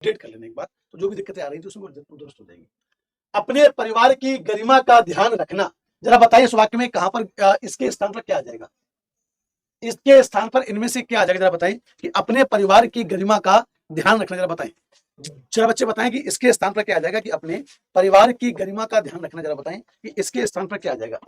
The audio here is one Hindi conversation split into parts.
अपडेट कर लेने के बाद तो जो भी दिक्कतें आ रही थी उसमें दुरुस्त हो जाएंगी। अपने परिवार की गरिमा का ध्यान रखना, जरा बताइए इस वाक्य में कहां पर इसके स्थान पर क्या आ जाएगा, इसके स्थान पर इनमें से क्या आ जाएगा, जरा बताइए कि अपने परिवार की गरिमा का ध्यान रखना, जरा बताएं, जरा बच्चे बताएं कि इसके स्थान पर क्या आ जाएगा, कि अपने परिवार की गरिमा का ध्यान रखना, जरा बताएं कि इसके स्थान पर क्या आ जाएगा,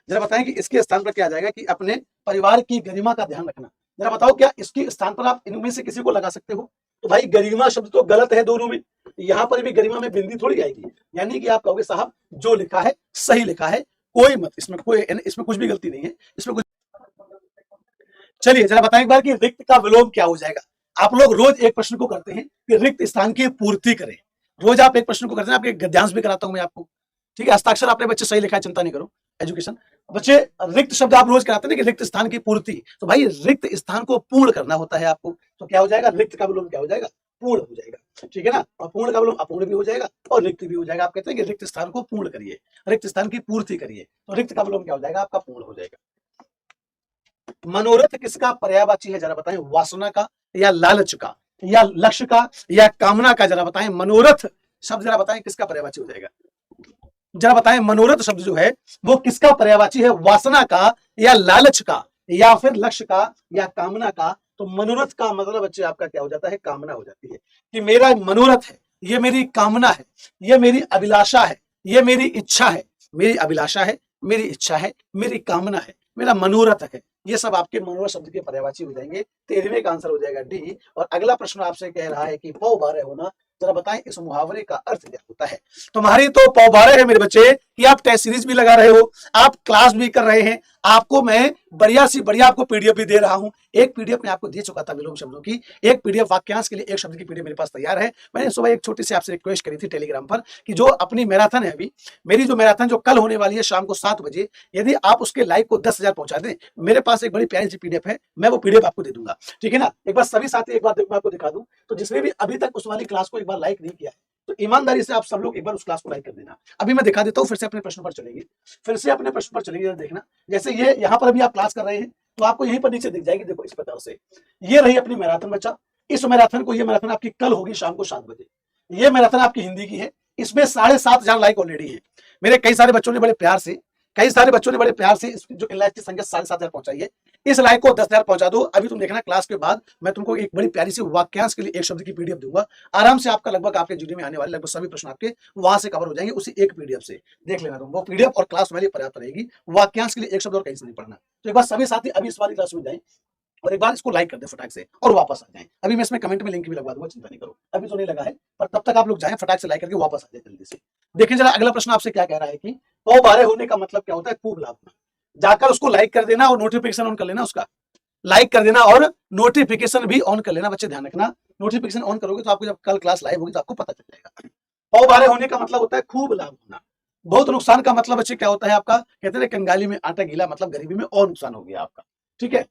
जरा बताएं कि इसके स्थान पर क्या आ जाएगा, कि अपने परिवार की गरिमा का ध्यान रखना। जरा बताओ क्या इसके स्थान पर आप इनमें से किसी को लगा सकते हो? तो भाई गरिमा शब्द तो गलत है दोनों में, यहां पर भी गरिमा में बिंदी थोड़ी आएगी, यानी कि आप कहोगे साहब जो लिखा है सही लिखा है, कोई मत इसमें कुछ भी गलती नहीं है, इसमें कुछ। चलिए जरा बताएं एक बार कि रिक्त का विलोम क्या हो जाएगा। आप लोग रोज एक प्रश्न को करते हैं कि रिक्त स्थान की पूर्ति करें, रोज आप एक प्रश्न को करते हैं, आपके गद्यांश भी कराता हूं मैं आपको, ठीक है। हस्ताक्षर आपने बच्चे सही लिखा है, चिंता नहीं करो, एजुकेशन बच्चे। रिक्त शब्द आप रोज कराते हैं कि रिक्त स्थान की पूर्ति, तो भाई रिक्त स्थान को पूर्ण करना होता है आपको, तो क्या हो जाएगा, रिक्त का विलोम क्या हो जाएगा, पूर्ण हो जाएगा, ठीक है ना। और पूर्ण का विलोम अपूर्ण भी हो जाएगा और रिक्त भी हो जाएगा। आप कहते हैं कि रिक्त स्थान को पूर्ण करिए, रिक्त स्थान की पूर्ति करिए, तो रिक्त का विलोम क्या हो जाएगा, आपका पूर्ण हो जाएगा। मनोरथ किसका पर्यायवाची है, जरा बताएं, वासना का या लालच का या लक्ष्य का या कामना का, जरा बताएं। मनोरथ शब्द जरा बताएं किसका पर्यायवाची हो जाएगा, जरा बताएं। मनोरथ शब्द जो है वो किसका पर्यायवाची है, वासना का या लालच का या फिर लक्ष्य का या कामना का। तो मनोरथ का मतलब बच्चे आपका क्या हो जाता है, कामना हो जाती है, कि मेरा मनोरथ है, ये मेरी कामना है, ये मेरी अभिलाषा है, ये मेरी इच्छा है, मेरी अभिलाषा है, मेरी इच्छा है, मेरी कामना है, मेरा मनोरथ है। ये सब आपके मनोरथ शब्द के पर्यायवाची हो जाएंगे। 13वें का आंसर हो जाएगा डी। और अगला प्रश्न आपसे कह रहा है कि पौ बारह होना, जरा बताएं इस मुहावरे का अर्थ क्या होता है। तुम्हारी तो पौ बारह है मेरे बच्चे कि आप टेस्ट सीरीज भी लगा रहे हो, आप क्लास भी कर रहे हैं, आपको मैं बढ़िया सी बढ़िया आपको पीडीएफ भी दे रहा हूं। एक पीडीएफ मैं आपको दे चुका था विलोम शब्दों की, एक पीडीएफ वाक्यांश के लिए एक शब्द की पीडीएफ मेरे पास तैयार है। मैंने सुबह एक छोटी सी आपसे रिक्वेस्ट करी थी टेलीग्राम पर कि जो अपनी मैराथन है, अभी मेरी जो मैराथन जो कल होने वाली है शाम को 7 बजे, यदि आप उसके लाइक को 10,000 पहुंचा दें, मेरे पास एक बड़ी प्यारी सी पीडीएफ है, मैं वो पीडीएफ आपको दे दूंगा, ठीक है ना। एक बार सभी साथी एक बार मैं आपको दिखा दूं, तो जिसने भी अभी तक उस वाली क्लास को एक बार लाइक नहीं किया है, तो ईमानदारी से आप सब लोग एक बार उस क्लास को लाइक कर देना। अभी मैं दिखा देता हूं, फिर से अपने प्रश्न पर चलेंगे, फिर से अपने प्रश्न पर चलेंगे। देखना जैसे ये यहाँ पर अभी आप क्लास कर रहे हैं, तो आपको यहीं पर नीचे दिख जाएगी, देखो इस प्रकार से। ये रही अपनी मैराथन बच्चा, इस मैराथन को, ये मैराथन आपकी कल होगी शाम को 7 बजे। ये मैराथन आपकी हिंदी की है, इसमें 7,500 लाइक ऑलरेडी है। मेरे कई सारे बच्चों ने बड़े प्यार से जो लाइक की संख्या 7,500 पहुंचाई है, इस लाइक को 10,000 पहुंचा दो। अभी तुम देखना क्लास के बाद मैं तुमको एक बड़ी प्यारी सी वाक्यांश के लिए एक शब्द की पीडीएफ दूंगा, आराम से आपका लगभग आपके जीडी में आने वाले लगभग सभी प्रश्न आपके वहां से कवर हो जाएंगे, उसी एक पीडीएफ से। देख लेना तुम, वो पीडीएफ और क्लास वाली पर्याप्त रहेगी, वाक्यांश के लिए एक शब्द और कहीं से नहीं पढ़ना। तो एक बार सभी साथी अभी इस वाली क्लास में जाएं और एक बार इसको लाइक कर दे फटाक से और वापस आ जाएं। अभी मैं इसमें कमेंट में लिंक भी लगवा दूंगा, चिंता नहीं करो, अभी तो नहीं लगा है, पर तब तक आप लोग जाएं फटाक से लाइक करके वापस आ जाए जल्दी से। देखिए जरा अगला प्रश्न आपसे क्या कह रहा है कि पौ बारह होने का मतलब क्या होता है, खूब लाभ होना। जाकर उसको लाइक कर देना और नोटिफिकेशन ऑन कर लेना, उसका लाइक कर देना और नोटिफिकेशन भी ऑन कर लेना। बच्चे ध्यान रखना, नोटिफिकेशन ऑन करोगे तो आपको जब कल क्लास लाइव होगी तो आपको पता चल जाएगा। पौ बारह होने का मतलब होता है खूब लाभ होना। बहुत नुकसान का मतलब बच्चे क्या होता है आपका, कहते हैं कंगाली में आटा गीला, मतलब गरीबी में और नुकसान हो गया आपका, ठीक है।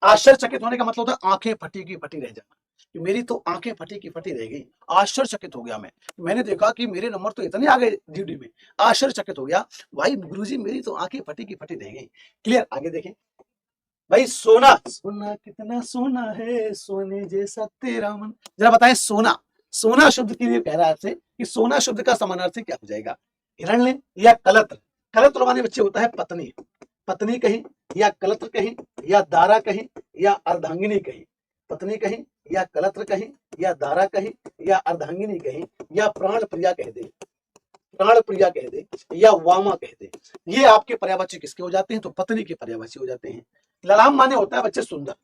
आश्चर्यचकित होने का मतलब होता है आंखें फटी की फटी रह जाना, कि मेरी तो आंखें फटी की फटी रह गई, आश्चर्यचकित हो गया मैंने देखा कि मेरे नंबर तो इतने आ गए जीडी में, आश्चर्यचकित हो गया भाई, गुरुजी मेरी तो आंखें फटी की फटी रह गई। क्लियर, आगे देखें भाई। सोना, सोना कितना सोना है, सोने जैसा तेरा मन, जरा बताएं सोना, सोना शब्द के लिए कह रहा है आपसे कि सोना शब्द का समानार्थी क्या हो जाएगा, हिरण्य या कलत्र। कलत्र माने बच्चे होता है पत्नी, पत्नी कहीं या कलत्र कहीं या दारा कहीं या अर्धांगिनी कहीं, पत्नी कहीं या कलत्र कहीं या दारा कहीं या अर्धांगिनी कहीं या प्राण प्रिया कह दे, प्राण प्रिया कह दे या वामा कह दे। ये आपके पर्यायवाची किसके हो जाते हैं, तो पत्नी के पर्यायवाची हो जाते हैं। ललाम माने होता है बच्चे सुंदर,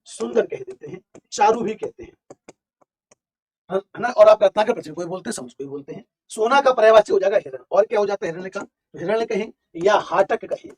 सुंदर कह देते हैं, चारू भी कहते हैं, है ना। और आप रत्नाकर प्रचुर कोई बोलते हैं, समझ कोई बोलते हैं। सोना का पर्यायवाची हो जाएगा हिरण, और क्या हो जाता है हिरण्य का, हिरण्य कहें या हाटक कहें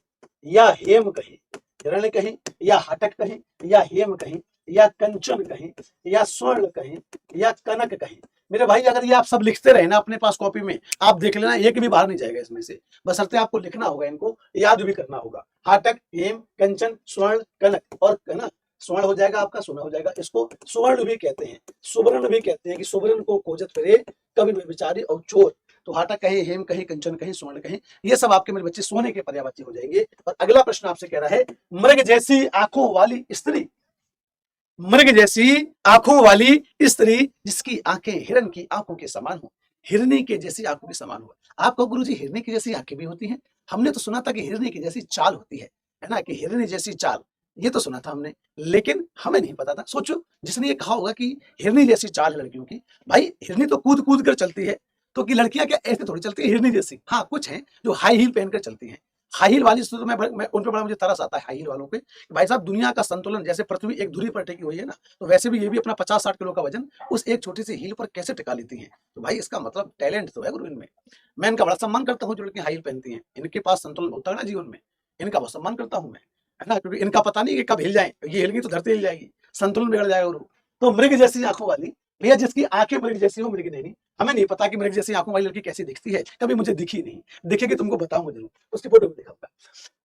या हेम कहें, हिरण्य कहें या हाटक कहें या हेम कहें या कंचन कहें या स्वर्ण कहें या कनक कहें। मेरे भाई अगर ये आप सब लिखते रहे ना अपने पास कॉपी में, आप देख लेना एक भी बाहर नहीं जाएगा इसमें से, बशर्ते आपको लिखना होगा, इनको याद भी करना होगा। हाटक, हेम, कंचन, स्वर्ण, कनक और कनक। स्वर्ण हो जाएगा आपका, सोना हो जाएगा, इसको सुवर्ण भी कहते हैं, सुवर्ण भी कहते हैं, कि सुवर्ण को खोजत फिरे कभी बेचारी और चोर। तो हाटक कहे, हेम कहे, कंचन कहे, स्वर्ण कहे, ये सब आपके मेरे बच्चे सोने के पर्यायवाची हो जाएंगे। और अगला प्रश्न आपसे कह रहा है, मृग जैसी आंखों वाली स्त्री, मृग जैसी आंखों वाली स्त्री जिसकी आंखें हिरण की आंखों के समान हो, हिरनी के जैसी आंखों के समान हो। आपको गुरुजी हिरनी की जैसी आंखें भी होती हैं? हमने तो सुना था कि हिरनी की जैसी चाल होती है ना, कि हिरनी जैसी चाल, ये तो सुना था हमने, लेकिन हमें नहीं पता था। सोचो, जिसने ये कहा होगा कि हिरनी जैसी चाल है लड़कियों की, भाई हिरनी तो कूद कूद कर चलती है, तो कि लड़कियां क्या ऐसे थोड़ी चलती है हिरनी जैसी? हाँ, कुछ हैं जो हाई हील पहनकर चलती हैं। हाई हील वाली तो मैं उन पे बड़ा मुझे तरस आता है, हाई हील वालों पे। भाई साहब, दुनिया का संतुलन जैसे पृथ्वी एक धुरी पर टिकी हुई है ना, तो वैसे भी ये भी अपना 50-60 किलो का वजन उस एक छोटी सी हील पर कैसे टिका लेती हैं? तो भाई इसका मतलब टैलेंट तो है गुरु इनमें। मैं इनका बड़ा सम्मान करता हूँ जो लड़कियां हाई हील पहनती हैं। इनके पास संतुलन होता है ना जीवन में, इनका बहुत सम्मान करता हूँ मैं, है ना, क्योंकि इनका पता नहीं कि कब हिल जाए, ये हिल गई तो धरती हिल जाएगी, संतुलन बिगड़ जाएगा गुरु। तो मृग जैसी आंखों वाली, भैया जिसकी आंखें मृग जैसी हो, मृग नहीं, हमें नहीं पता कि मृग जैसी आंखों वाली लड़की कैसी दिखती है, कभी मुझे दिखी नहीं, दिखेगी तुमको बताऊंगा जरूर, उसकी फोटो भी दिखाऊंगा।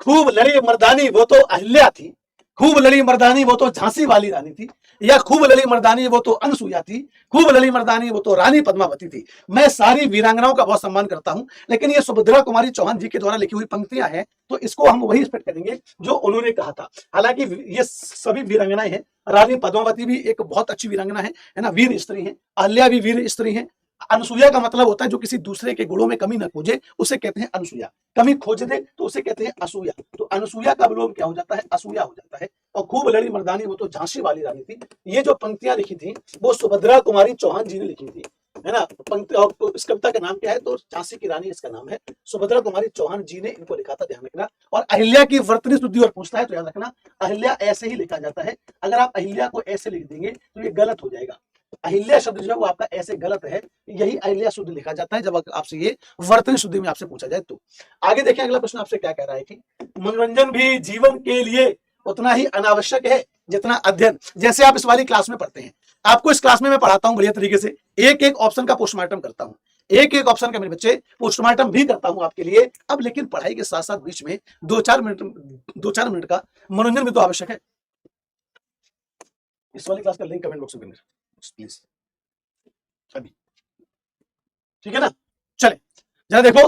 खूब लड़ी मर्दानी वो तो अहिल्या थी, खूब लड़ी मर्दानी वो तो झांसी वाली रानी थी, या खूब लड़ी मर्दानी वो तो अनसुईया थी, खूब लड़ी मर्दानी वो तो रानी पद्मावती थी। मैं सारी वीरांगनाओं का बहुत सम्मान करता हूं, लेकिन ये सुभद्रा कुमारी चौहान जी के द्वारा लिखी हुई पंक्तियां हैं, तो इसको हम वही स्पेक्ट करेंगे जो उन्होंने कहा था। हालांकि ये सभी वीरांगनाएं हैं, रानी पद्मावती भी एक बहुत अच्छी वीरांगना है ना, वीर स्त्री है, अहिल्या भी वीर स्त्री है। अनुसुईया का मतलब होता है जो किसी दूसरे के गुणों में कमी न खोजे, उसे कहते हैं अनुसुईया। कमी खोज दे तो उसे कहते हैं असूया। तो अनुसुईया का विलोम क्या हो जाता है? असूया हो जाता है। और खूब लड़ी मर्दानी वो तो झांसी वाली रानी थी। ये जो पंक्तियां लिखी थी वो सुभद्रा कुमारी चौहान जी ने लिखी थी, है ना। पंक्ति और इस कविता का नाम क्या है? तो झांसी की रानी इसका नाम है, सुभद्रा कुमारी चौहान जी ने इनको लिखा था, ध्यान रखना। और अहिल्या की वर्तनी शुद्धि और पूछता है तो याद रखना, अहिल्या ऐसे ही लिखा जाता है। अगर आप अहिल्या को ऐसे लिख देंगे तो ये गलत हो जाएगा। अहिल्या शब्द जो है वो आपका ऐसे गलत है, यही अहिल्या शुद्ध लिखा जाता है जब आपसे ये वर्तनी शुद्धि में आपसे पूछा जाए तो। आगे देखिए अगला प्रश्न आपसे क्या कह रहा है कि मनोरंजन भी जीवन के लिए उतना ही अनावश्यक है जितना अध्ययन। जैसे आप इस वाली क्लास में पढ़ते हैं, आपको इस क्लास में मैं पढ़ाता हूं बढ़िया तरीके से, एक एक ऑप्शन का पोस्टमार्टम करता हूं, एक एक ऑप्शन का मेरे बच्चे पोस्टमार्टम भी करता हूं आपके लिए। अब लेकिन पढ़ाई के साथ साथ बीच में 2-4 मिनट का मनोरंजन भी तो आवश्यक है। इस वाली क्लास का लिंक कमेंट बॉक्स में प्लीज अभी, ठीक है ना। चले जरा देखो,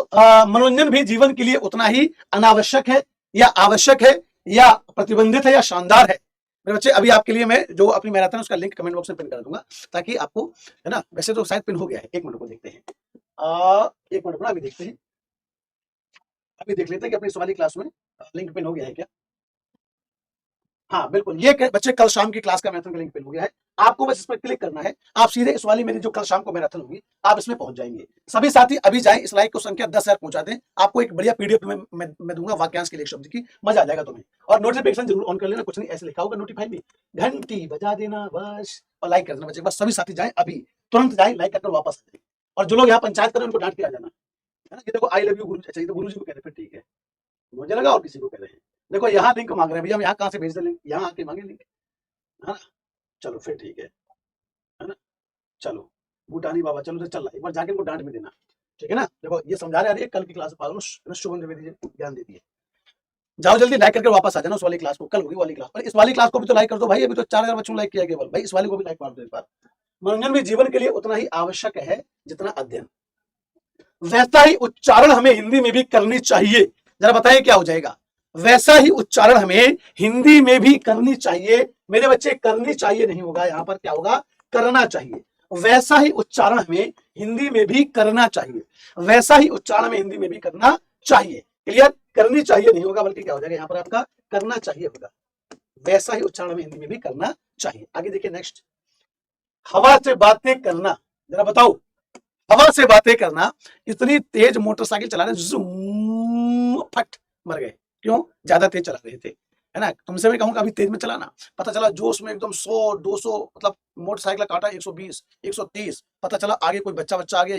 मनोरंजन भी जीवन के लिए उतना ही अनावश्यक है या आवश्यक है या प्रतिबंधित है या शानदार है। मेरे बच्चे अभी आपके लिए मैं जो अपनी मैराथन उसका लिंक कमेंट बॉक्स में पिन कर दूंगा, ताकि आपको, है ना, वैसे तो शायद पिन हो गया है, एक मिनट को देखते हैं, एक मिनट को अभी देखते हैं, अभी देख लेते हैं कि अपनी इस वाली क्लास में लिंक पिन हो गया है क्या। हाँ बिल्कुल, ये बच्चे कल शाम की क्लास का मैराथन का लिंक पिन हो गया है, आपको बस इस पर क्लिक करना है, आप सीधे इस वाली मेरी जो कल शाम को मैराथन होगी आप इसमें पहुंच जाएंगे। सभी साथी अभी जाएं, इस लाइक को संख्या 10,000 पहुंचा दें, आपको एक बढ़िया पीडीएफ मैं दूंगा वाक्यांश के लिए शब्द की, मजा आ जाएगा तुम्हें। और नोटिफिकेशन जरूर ऑन कर लेना, कुछ नहीं ऐसे लिखा होगा नोटिफाई भी, घंटी बजा देना बस, और लाइक कर देना बच्चे, बस सभी साथी जाए अभी, तुरंत जाए, लाइक कर वापस आ जाए। और जो लोग यहाँ पंचायत करें उनको डांट के आ जाना, है ना। ये देखो आई लव यू गुरु, अच्छा ये तो गुरु जी को कह रहे, फिर ठीक है, मुझे लगा और किसी को कह रहे हैं। देखो यहाँ लिंक मांग रहे हैं भैया, हम यहाँ कहाँ से भेज दें लिंक, यहाँ आके मांगे लिंक, है ना। चलो फिर ठीक है ना। चलो भूटानी बाबा, चलो तो चल रहा है, एक बार जाके इनको डांट भी देना, ठीक है ना। देखो ये समझा रहे हैं, कल की क्लास शुभम द्विवेदी जी ध्यान दे दिए। जाओ जल्दी लाइक करके वापस आ जाना उस वाली क्लास को, कल होगी वाली क्लास, पर इस वाली क्लास को भी तो लाइक कर दो भाई, अभी तो 4,000 बच्चों ने लाइक किया केवल, भाई इस वाली को भी लाइक मार दो एक बार। मनोरंजन भी जीवन के लिए उतना ही आवश्यक है जितना अध्ययन, वैसा ही उच्चारण हमें हिंदी में भी करनी चाहिए। जरा बताइए क्या हो जाएगा? वैसा ही उच्चारण हमें हिंदी में भी करनी चाहिए। मेरे बच्चे करनी चाहिए नहीं होगा, यहां पर क्या होगा? करना चाहिए। वैसा ही उच्चारण हमें हिंदी में भी करना चाहिए, वैसा ही उच्चारण हमें हिंदी में भी करना चाहिए। क्लियर? करनी चाहिए नहीं होगा, बल्कि क्या हो जाएगा यहां पर आपका करना चाहिए होगा। वैसा ही उच्चारण हमें हिंदी में भी करना चाहिए। आगे देखिए नेक्स्ट, हवा से बातें करना। जरा बताओ, हवा से बातें करना, इतनी तेज मोटरसाइकिल चला रहे, फट मर गए, क्यों? ज्यादा तेज चला रहे थे, है ना। तुमसे मैं कहूंगा अभी तेज में चलाना, पता चला जोश में एकदम 100-200, मतलब मोटरसाइकिल काटा 120 130, पता चला आगे कोई बच्चा आ गया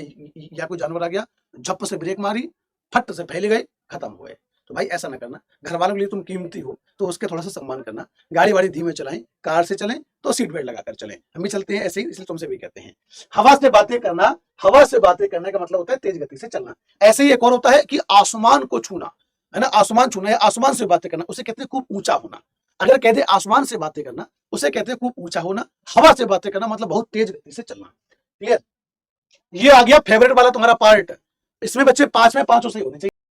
या कोई जानवर आ गया, झप से ब्रेक मारी, फट से फैल गए, खत्म हो गए। तो भाई ऐसा ना करना, घर वालों के लिए तुम कीमती हो तो उसके थोड़ा सा सम्मान करना। गाड़ी वाड़ी धीमे चलाएं, कार से चलें तो सीट बेल्ट लगाकर चलें, हम भी चलते हैं ऐसे ही, इसलिए तुमसे भी कहते हैं। हवा से बातें करना, हवा से बातें करने का मतलब होता है तेज गति से चलना। ऐसे ही एक और होता है कि आसमान को छूना, है ना। आसमान छूना या आसमान से बातें करना, उसे कहते हैं खूब ऊंचा होना। अगर कहते आसमान से बातें करना, उसे कहते हैं खूब ऊंचा होना। हवा से बातें करना मतलब बहुत तेज गति से चलना। क्लियर? ये आ गया फेवरेट वाला तुम्हारा पार्ट, इसमें बच्चे 5 में 5 सही होने चाहिए।